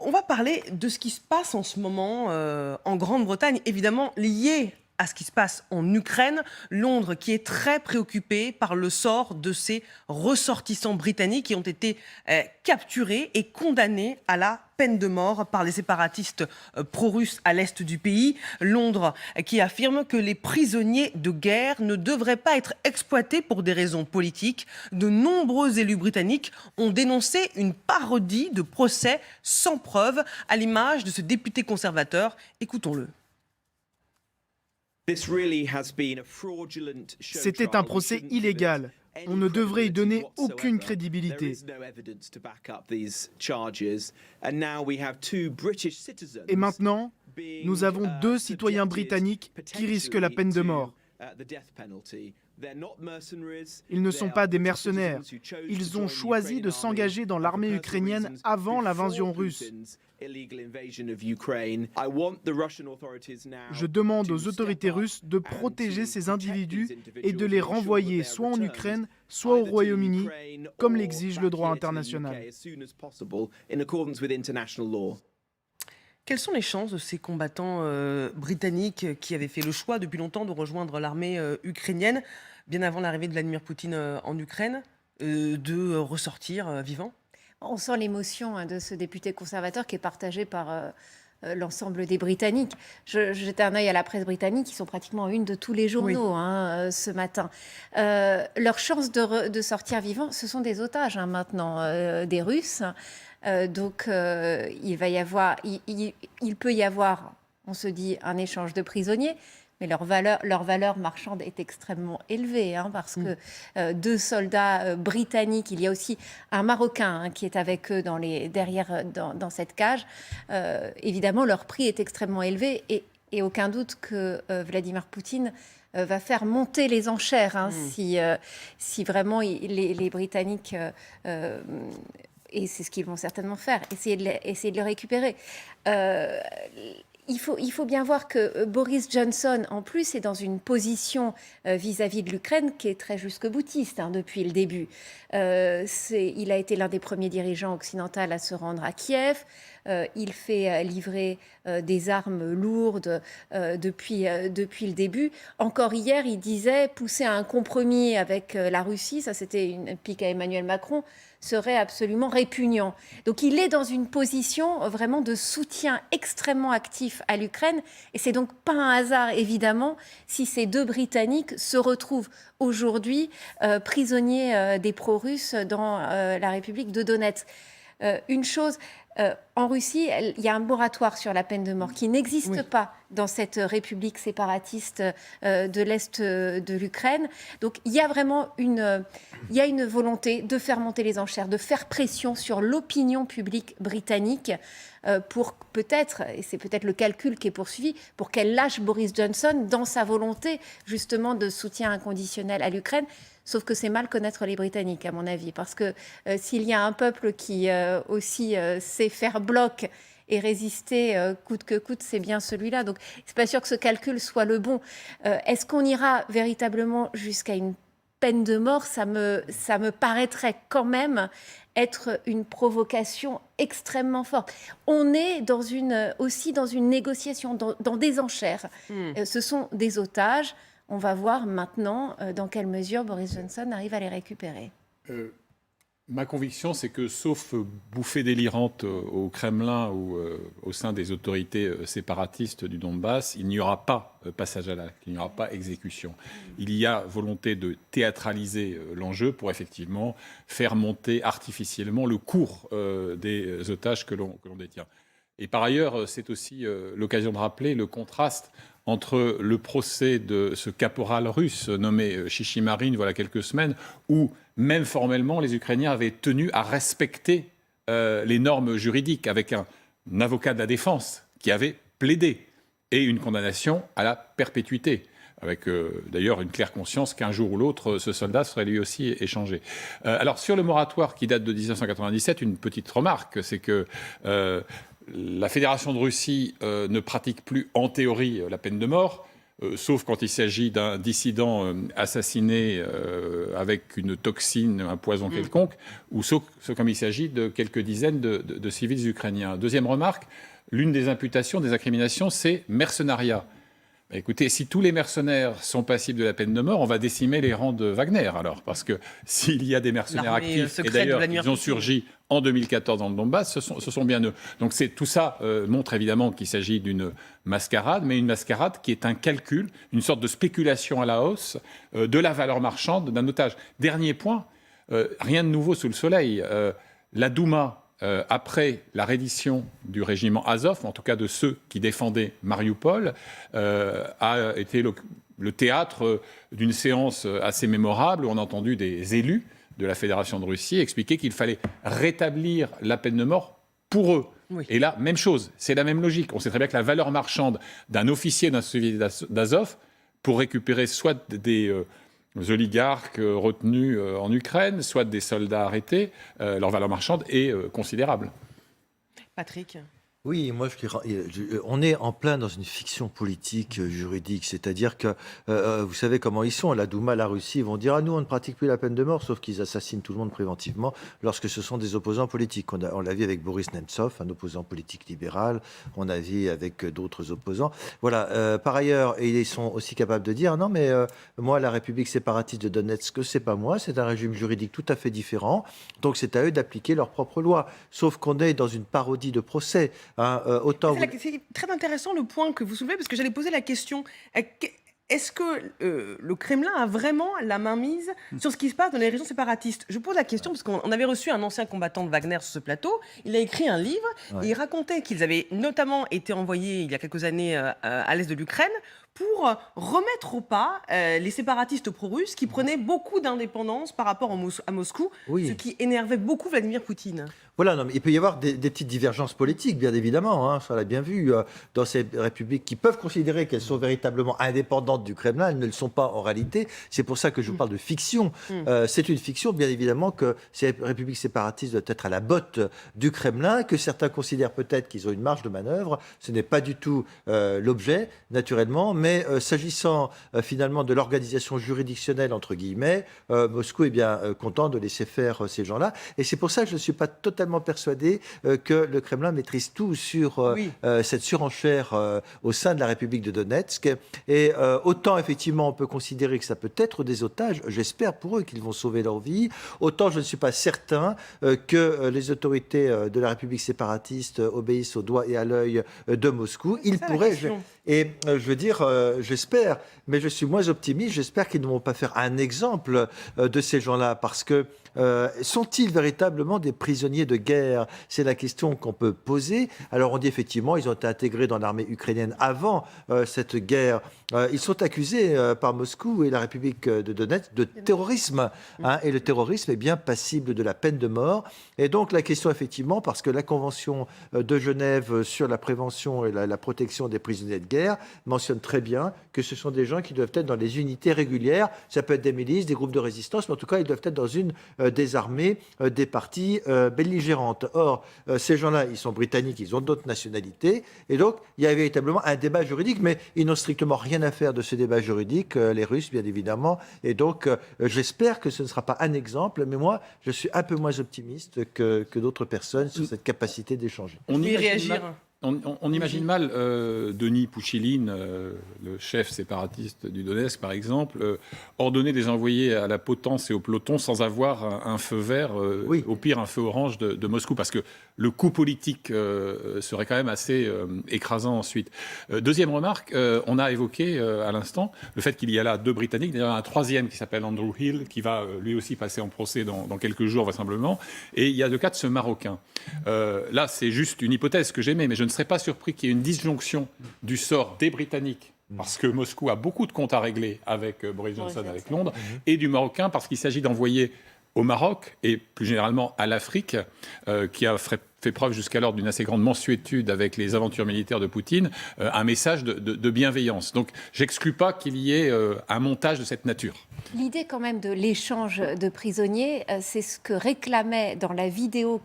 On va parler de ce qui se passe en ce moment en Grande-Bretagne, évidemment lié à ce qui se passe en Ukraine. Londres qui est très préoccupé par le sort de ces ressortissants britanniques qui ont été capturés et condamnés à la peine de mort par les séparatistes pro-russes à l'est du pays. Londres qui affirme que les prisonniers de guerre ne devraient pas être exploités pour des raisons politiques. De nombreux élus britanniques ont dénoncé une parodie de procès sans preuve, à l'image de ce député conservateur. Écoutons-le. C'était un procès illégal. On ne devrait y donner aucune crédibilité. Et maintenant, nous avons deux citoyens britanniques qui risquent la peine de mort. Ils ne sont pas des mercenaires. Ils ont choisi de s'engager dans l'armée ukrainienne avant l'invasion russe. Je demande aux autorités russes de protéger ces individus et de les renvoyer soit en Ukraine, soit au Royaume-Uni, comme l'exige le droit international. Quelles sont les chances de ces combattants britanniques qui avaient fait le choix depuis longtemps de rejoindre l'armée ukrainienne, bien avant l'arrivée de Vladimir Poutine en Ukraine, de ressortir vivants ? On sent l'émotion de ce député conservateur qui est partagé par l'ensemble des Britanniques. Je jetais un œil à la presse britannique, ils sont pratiquement en une de tous les journaux ce matin. Leurs chances de sortir vivants, ce sont des otages maintenant, des Russes. Donc il peut y avoir, on se dit, un échange de prisonniers. Mais leur valeur marchande est extrêmement élevée, parce que deux soldats britanniques, il y a aussi un Marocain qui est avec eux derrière dans cette cage. Évidemment, leur prix est extrêmement élevé et aucun doute que Vladimir Poutine va faire monter les enchères si vraiment les Britanniques... et c'est ce qu'ils vont certainement faire, essayer de les récupérer. Il faut bien voir que Boris Johnson, en plus, est dans une position vis-à-vis de l'Ukraine qui est très jusque-boutiste depuis le début. Il a été l'un des premiers dirigeants occidentaux à se rendre à Kiev. Il fait livrer des armes lourdes depuis le début. Encore hier, il disait pousser à un compromis avec la Russie, ça c'était une pique à Emmanuel Macron, serait absolument répugnant. Donc il est dans une position vraiment de soutien extrêmement actif à l'Ukraine et c'est donc pas un hasard évidemment si ces deux Britanniques se retrouvent aujourd'hui prisonniers des pro-russes dans la République de Donetsk. Une chose, en Russie, il y a un moratoire sur la peine de mort qui n'existe pas dans cette république séparatiste de l'Est de l'Ukraine. Donc il y a vraiment une volonté de faire monter les enchères, de faire pression sur l'opinion publique britannique pour peut-être, et c'est peut-être le calcul qui est poursuivi, pour qu'elle lâche Boris Johnson dans sa volonté justement de soutien inconditionnel à l'Ukraine. Sauf que c'est mal connaître les Britanniques, à mon avis, parce que s'il y a un peuple qui aussi sait faire bloc et résister coûte que coûte, c'est bien celui-là. Donc, c'est pas sûr que ce calcul soit le bon. Est-ce qu'on ira véritablement jusqu'à une peine de mort ? Ça me paraîtrait quand même être une provocation extrêmement forte. On est aussi dans une négociation, dans des enchères. Ce sont des otages. On va voir maintenant dans quelle mesure Boris Johnson arrive à les récupérer. Ma conviction, c'est que sauf bouffée délirante au Kremlin ou au sein des autorités séparatistes du Donbass, il n'y aura pas passage à l'acte, il n'y aura pas exécution. Il y a volonté de théâtraliser l'enjeu pour effectivement faire monter artificiellement le cours des otages que l'on détient. Et par ailleurs, c'est aussi l'occasion de rappeler le contraste entre le procès de ce caporal russe nommé Chichimarine voilà quelques semaines, où même formellement les Ukrainiens avaient tenu à respecter les normes juridiques avec un avocat de la défense qui avait plaidé et une condamnation à la perpétuité, avec d'ailleurs une claire conscience qu'un jour ou l'autre, ce soldat serait lui aussi échangé. Alors sur le moratoire qui date de 1997, une petite remarque, c'est que la Fédération de Russie ne pratique plus en théorie la peine de mort, sauf quand il s'agit d'un dissident assassiné avec une toxine, un poison quelconque, ou sauf comme il s'agit de quelques dizaines de civils ukrainiens. Deuxième remarque, l'une des imputations, des incriminations, c'est mercenariat. Écoutez, si tous les mercenaires sont passibles de la peine de mort, on va décimer les rangs de Wagner, alors. Parce que s'il y a des mercenaires actifs, et d'ailleurs, ils ont surgi en 2014 dans le Donbass, ce sont bien eux. Donc tout ça montre évidemment qu'il s'agit d'une mascarade, mais une mascarade qui est un calcul, une sorte de spéculation à la hausse de la valeur marchande d'un otage. Dernier point, rien de nouveau sous le soleil. La Douma, après la reddition du régiment Azov, en tout cas de ceux qui défendaient Mariupol, a été le théâtre d'une séance assez mémorable où on a entendu des élus de la Fédération de Russie expliquer qu'il fallait rétablir la peine de mort pour eux. Oui. Et là, même chose, c'est la même logique. On sait très bien que la valeur marchande d'un officier d'un soviétique d'Azov pour récupérer soit des oligarques retenus en Ukraine, soit des soldats arrêtés, leur valeur marchande est considérable. Patrick ? Oui, moi on est en plein dans une fiction politique, juridique, c'est-à-dire que vous savez comment ils sont, la Douma, la Russie, ils vont dire « Ah, nous, on ne pratique plus la peine de mort », sauf qu'ils assassinent tout le monde préventivement lorsque ce sont des opposants politiques. On l'a vu avec Boris Nemtsov, un opposant politique libéral, on l'a vu avec d'autres opposants. Voilà, par ailleurs, ils sont aussi capables de dire « Non, mais moi, la République séparatiste de Donetsk, c'est pas moi, c'est un régime juridique tout à fait différent, donc c'est à eux d'appliquer leurs propres lois. » Sauf qu'on est dans une parodie de procès. C'est très intéressant le point que vous soulevez, parce que j'allais poser la question. Est-ce que le Kremlin a vraiment la main mise sur ce qui se passe dans les régions séparatistes ? Je pose la question parce qu'on avait reçu un ancien combattant de Wagner sur ce plateau. Il a écrit un livre et il racontait qu'ils avaient notamment été envoyés il y a quelques années à l'est de l'Ukraine pour remettre au pas les séparatistes pro-russes qui prenaient beaucoup d'indépendance par rapport à Moscou, ce qui énervait beaucoup Vladimir Poutine. Voilà, non, mais il peut y avoir des petites divergences politiques, bien évidemment, hein, ça l'a bien vu, dans ces républiques qui peuvent considérer qu'elles sont véritablement indépendantes du Kremlin, elles ne le sont pas en réalité. C'est pour ça que je vous parle de fiction. C'est une fiction, bien évidemment, que ces républiques séparatistes doivent être à la botte du Kremlin, que certains considèrent peut-être qu'ils ont une marge de manœuvre. Ce n'est pas du tout l'objet, naturellement, mais s'agissant finalement de l'organisation juridictionnelle, entre guillemets, Moscou est bien content de laisser faire ces gens-là. Et c'est pour ça que je ne suis pas totalement persuadé que le Kremlin maîtrise tout sur cette surenchère au sein de la République de Donetsk. Et autant, effectivement, on peut considérer que ça peut être des otages, j'espère pour eux qu'ils vont sauver leur vie, autant je ne suis pas certain que les autorités de la République séparatiste obéissent au doigt et à l'œil de Moscou. Ils pourraient... Et je veux dire, j'espère, mais je suis moins optimiste, j'espère qu'ils ne vont pas faire un exemple de ces gens-là, parce que sont-ils véritablement des prisonniers de guerre ? C'est la question qu'on peut poser. Alors on dit effectivement, ils ont été intégrés dans l'armée ukrainienne avant cette guerre. Ils sont accusés par Moscou et la République de Donetsk de terrorisme. Hein, et le terrorisme est bien passible de la peine de mort. Et donc la question, effectivement, parce que la Convention de Genève sur la prévention et la protection des prisonniers de guerre mentionne très bien que ce sont des gens qui doivent être dans les unités régulières. Ça peut être des milices, des groupes de résistance, mais en tout cas, ils doivent être dans une des armées des parties belligérantes. Or, ces gens-là, ils sont britanniques, ils ont d'autres nationalités. Et donc, il y a véritablement un débat juridique, mais ils n'ont strictement rien à faire de ce débat juridique, les Russes, bien évidemment. Et donc, j'espère que ce ne sera pas un exemple, mais moi, je suis un peu moins optimiste que d'autres personnes sur cette capacité d'échanger. On y réagir. On imagine mal Denis Pouchiline, le chef séparatiste du Donetsk, par exemple, ordonner des envoyés à la potence et au peloton sans avoir un feu vert, au pire un feu orange de Moscou, parce que le coup politique serait quand même assez écrasant ensuite. Deuxième remarque, on a évoqué à l'instant le fait qu'il y a là 2 Britanniques, d'ailleurs un troisième qui s'appelle Andrew Hill, qui va lui aussi passer en procès dans quelques jours vraisemblablement, et il y a le cas de ce Marocain. Là, c'est juste une hypothèse que j'émets, mais je ne serais pas surpris qu'il y ait une disjonction du sort des Britanniques, parce que Moscou a beaucoup de comptes à régler avec Boris Johnson, avec Londres, et du Marocain, parce qu'il s'agit d'envoyer au Maroc, et plus généralement à l'Afrique, qui a fait preuve jusqu'alors d'une assez grande mansuétude avec les aventures militaires de Poutine, un message de bienveillance. Donc, j'exclus pas qu'il y ait un montage de cette nature. L'idée quand même de l'échange de prisonniers, c'est ce que réclamaient dans la vidéo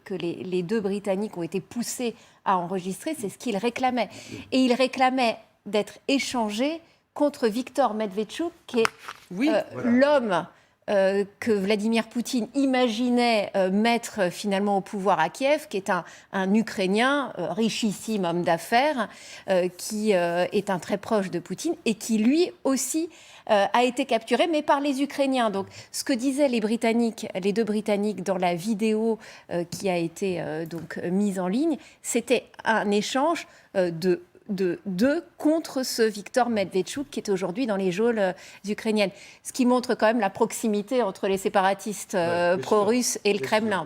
que les 2 Britanniques ont été poussés à enregistrer, c'est ce qu'ils réclamaient. Et ils réclamaient d'être échangés contre Viktor Medvedchuk, qui est Oui, l'homme que Vladimir Poutine imaginait mettre finalement au pouvoir à Kiev, qui est un Ukrainien richissime, homme d'affaires, qui est un très proche de Poutine et qui lui aussi a été capturé, mais par les Ukrainiens. Donc, ce que disaient les Britanniques, les deux Britanniques, dans la vidéo qui a été donc mise en ligne, c'était un échange de contre ce Viktor Medvedchuk qui est aujourd'hui dans les geôles ukrainiennes. Ce qui montre quand même la proximité entre les séparatistes pro-russes et le Kremlin.